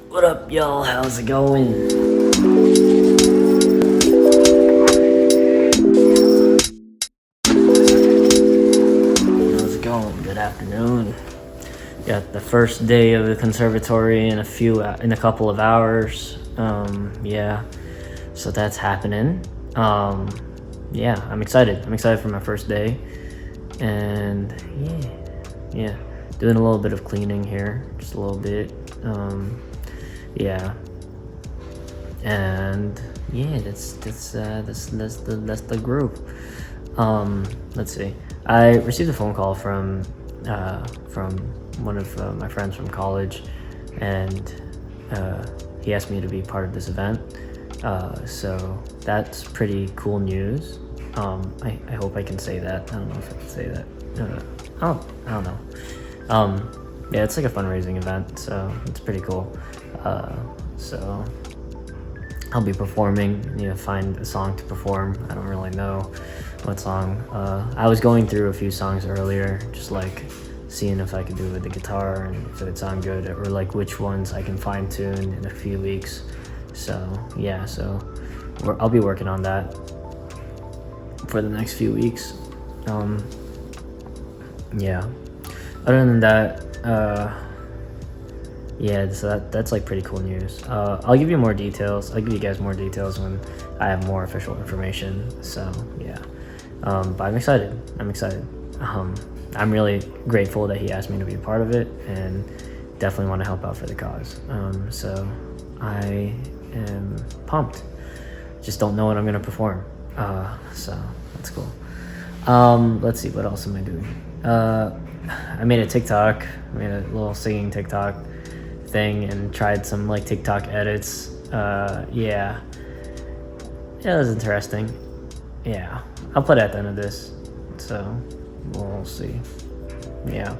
What up, y'all? How's it going? How's it going? Good afternoon. Got the first day of the conservatory in a couple of hours. Yeah, so that's happening. Yeah, I'm excited. I'm excited for my first day, and yeah, doing a little bit of cleaning here, just a little bit. Yeah, and yeah, that's the group. Let's see. I received a phone call from one of my friends from college, and he asked me to be part of this event. So that's pretty cool news. I hope I can say that. I don't know if I can say that. I don't know. Yeah, it's like a fundraising event, so it's pretty cool. So I'll be performing. Find a song to perform. I don't really know what song. I was going through a few songs earlier, just like seeing if I could do it with the guitar and if it would sound good, or like which ones I can fine tune in a few weeks. So yeah, I'll be working on that for the next few weeks. Yeah. Other than that, yeah, so that's like pretty cool news. I'll give you more details. I'll give you guys more details when I have more official information. So yeah, but I'm excited. I'm really grateful that he asked me to be a part of it, and definitely want to help out for the cause. So I am pumped. Just don't know what I'm gonna perform. So that's cool. Let's see, what else am I doing? I made a TikTok. I made a little singing TikTok thing and tried some like TikTok edits. Yeah, it was interesting. Yeah, I'll put it at the end of this, so we'll see. Yeah,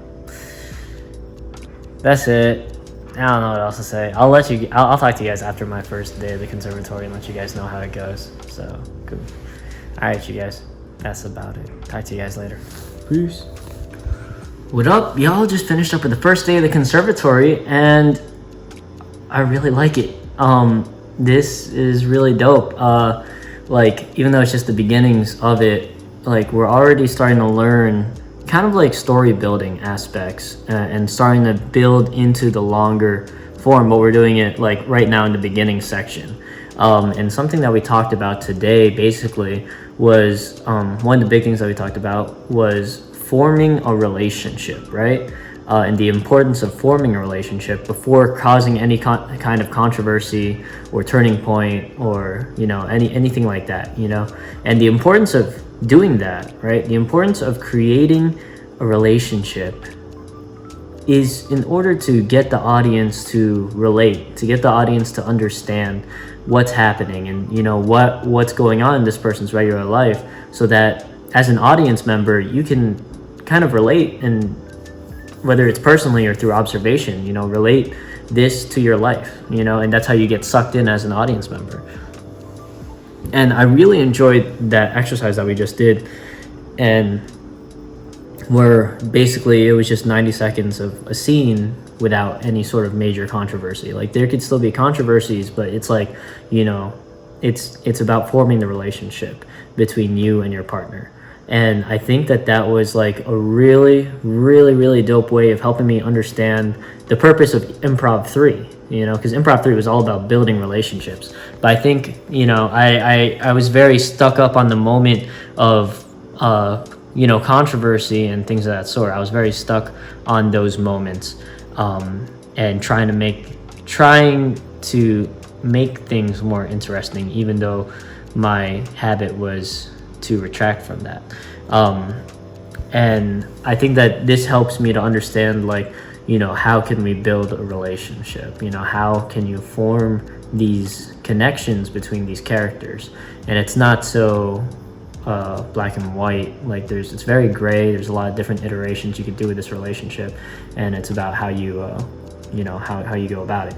that's it. I don't know what else to say. I'll talk to you guys after my first day of the conservatory and let you guys know how it goes. So cool. All right, you guys, that's about it. Talk to you guys later. Peace. What up, y'all? Just finished up with the first day of the conservatory, and I really like it. This is really dope. Like, even though it's just the beginnings of it, like, we're already starting to learn kind of like story building aspects, and starting to build into the longer form, but we're doing it like right now in the beginning section. And something that we talked about today basically was, one of the big things that we talked about was forming a relationship, right? And the importance of forming a relationship before causing any kind of controversy or turning point, or anything like that, and the importance of doing that, right? The importance of creating a relationship is in order to get the audience to relate, to get the audience to understand what's happening and what's going on in this person's regular life, so that as an audience member you can kind of relate, and whether it's personally or through observation, relate this to your life, and that's how you get sucked in as an audience member. And I really enjoyed that exercise that we just did, and where basically it was just 90 seconds of a scene without any sort of major controversy. Like, there could still be controversies, but it's like, it's about forming the relationship between you and your partner. And I think that was like a really, really, really dope way of helping me understand the purpose of Improv 3, because Improv 3 was all about building relationships. But I think, I was very stuck up on the moment of, controversy and things of that sort. I was very stuck on those moments, and trying to make things more interesting, even though my habit was to retract from that. And I think that this helps me to understand, like, how can we build a relationship? How can you form these connections between these characters? And it's not so black and white. Like, it's very gray. There's a lot of different iterations you could do with this relationship, and it's about how you how you go about it.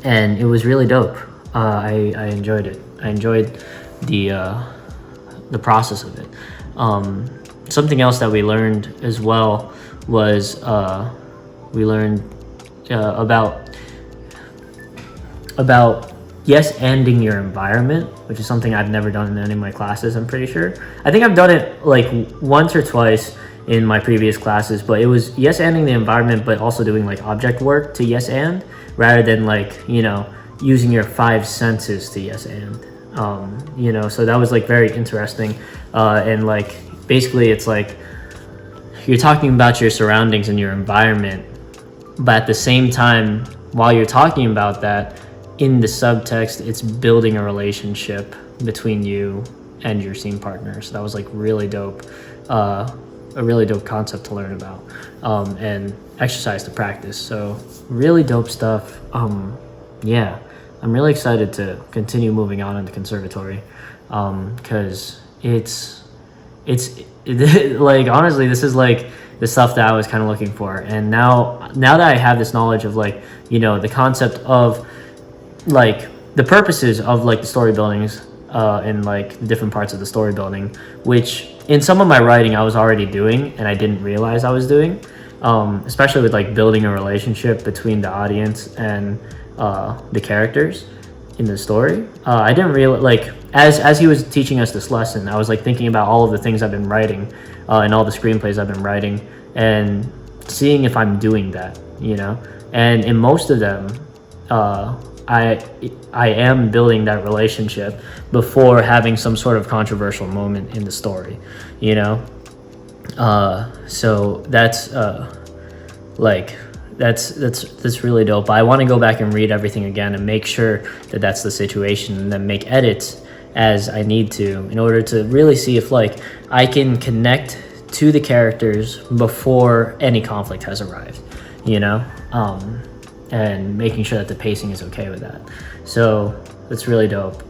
And it was really dope. I enjoyed it. I enjoyed the process of it. Something else that we learned as well was we learned about about yes-anding your environment, which is something I've never done in any of my classes, I'm pretty sure. I think I've done it like once or twice in my previous classes, but it was yes-anding the environment, but also doing like object work to yes-and, rather than like, you know, using your 5 senses to yes-and. You know, so that was like very interesting. And like, basically it's like, you're talking about your surroundings and your environment, but at the same time, while you're talking about that, in the subtext, it's building a relationship between you and your scene partner. So that was like really dope, a really dope concept to learn about, and exercise to practice. So really dope stuff. Yeah, I'm really excited to continue moving on in the conservatory, because it's like, honestly, this is like the stuff that I was kind of looking for. And now that I have this knowledge of like, you know, the concept of like the purposes of like the story buildings, and like the different parts of the story building, which in some of my writing I was already doing and I didn't realize I was doing, especially with like building a relationship between the audience and the characters in the story. I didn't realize, like, as he was teaching us this lesson, I was like thinking about all of the things I've been writing, and all the screenplays I've been writing, and seeing if I'm doing that, you know. And in most of them, I am building that relationship before having some sort of controversial moment in the story, you know. So that's like that's really dope. I want to go back and read everything again and make sure that that's the situation, and then make edits as I need to in order to really see if like I can connect to the characters before any conflict has arrived, you know. And making sure that the pacing is okay with that. So that's really dope.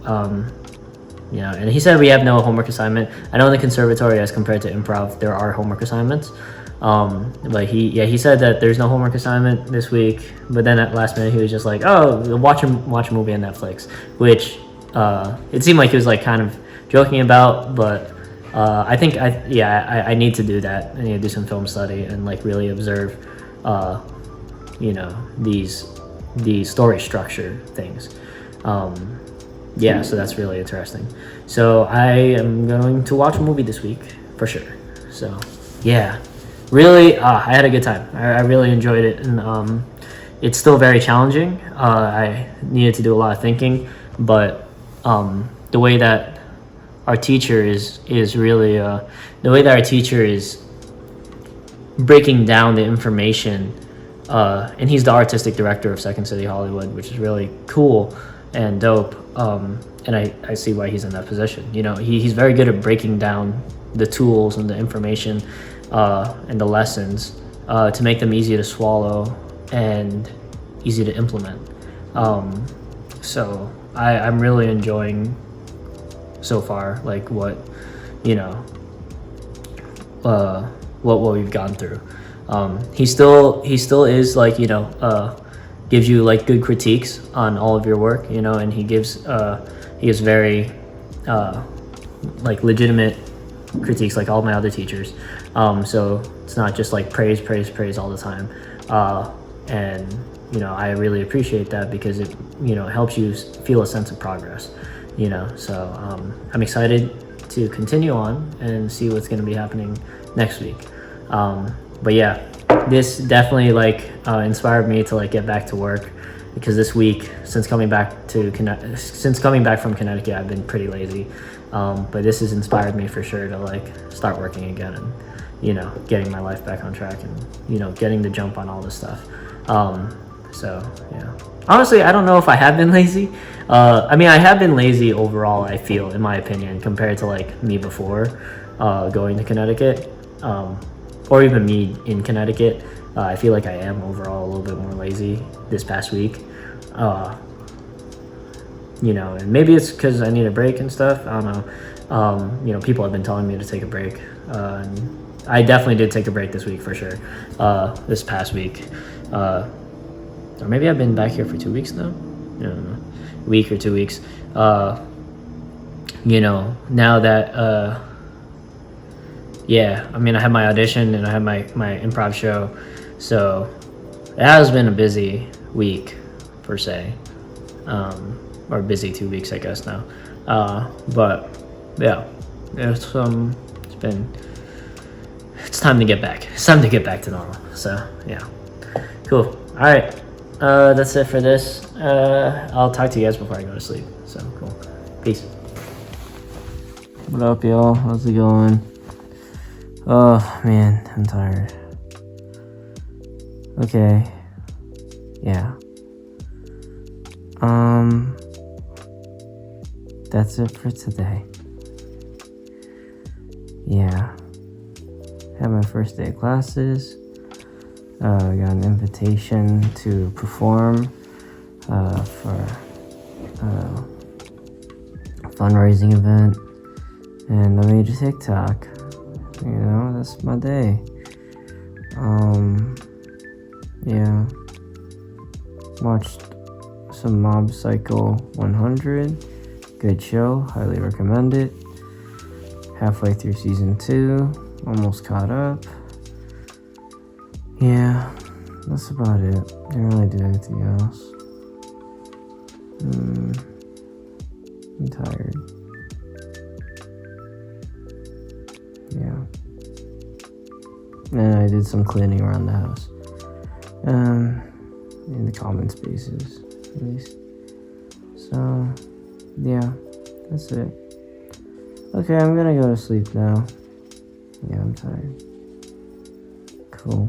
You know, and he said we have no homework assignment. I know in the conservatory, as compared to improv, there are homework assignments. But he said that there's no homework assignment this week. But then at last minute, he was just like, "Oh, watch a movie on Netflix," which it seemed like he was like kind of joking about. But I think I need to do that. I need to do some film study and like really observe, you know, these story structure things. Yeah, so that's really interesting. So I am going to watch a movie this week for sure. So yeah, really, I had a good time. I really enjoyed it, and it's still very challenging. I needed to do a lot of thinking, but the way that our teacher is really the way that our teacher is breaking down the information. And he's the artistic director of Second City Hollywood, which is really cool and dope. And I see why he's in that position. You know, he's very good at breaking down the tools and the information, and the lessons, to make them easy to swallow and easy to implement. So I'm really enjoying so far, like what, you know, what we've gone through. He still is like, you know, gives you like good critiques on all of your work, you know, and he gives very like legitimate critiques, like all my other teachers. So it's not just like praise all the time. And you know, I really appreciate that, because it, you know, helps you feel a sense of progress, you know. So I'm excited to continue on and see what's going to be happening next week. But yeah, this definitely like inspired me to like get back to work, because this week, since coming back from Connecticut, I've been pretty lazy. But this has inspired me for sure to like start working again, and you know, getting my life back on track, and you know, getting the jump on all this stuff. So yeah, honestly, I don't know if I have been lazy. I mean, I have been lazy overall, I feel, in my opinion, compared to like me before going to Connecticut. Or even me in Connecticut. I feel like I am overall a little bit more lazy this past week. You know, and maybe it's because I need a break and stuff. I don't know. You know, people have been telling me to take a break. And I definitely did take a break this week for sure. This past week. Or maybe I've been back here for 2 weeks now. I don't know. Week or 2 weeks. You know, now that... yeah, I mean, I had my audition and I had my improv show, so it has been a busy week, per se. or busy 2 weeks, I guess now. But yeah, it's time to get back. It's time to get back to normal. So yeah, cool. All right, that's it for this. I'll talk to you guys before I go to sleep. So cool. Peace. What up, y'all? How's it going? Oh man, I'm tired. Okay. Yeah. That's it for today. Yeah. Had my first day of classes. I got an invitation to perform for a fundraising event. And I made a TikTok. You know, that's my day. Yeah. Watched some Mob Psycho 100. Good show. Highly recommend it. Halfway through season 2. Almost caught up. Yeah. That's about it. Didn't really do anything else. I'm tired. Yeah. And I did some cleaning around the house. In the common spaces, at least. So, yeah, that's it. Okay, I'm gonna go to sleep now. Yeah, I'm tired. Cool.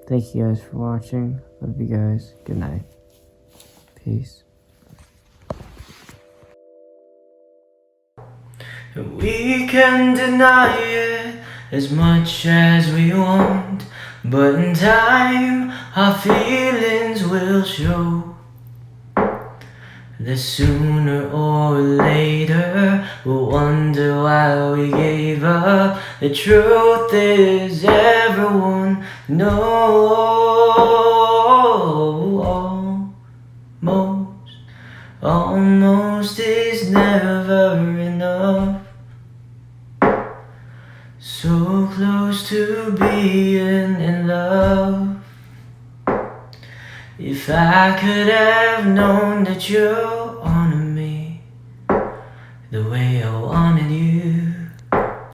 Thank you guys for watching. Love you guys. Good night. Peace. We can deny it as much as we want, but in time our feelings will show that sooner or later we'll wonder why we gave up. The truth is everyone knows. Almost is never enough. So close to being in love. If I could have known that you wanted me the way I wanted you,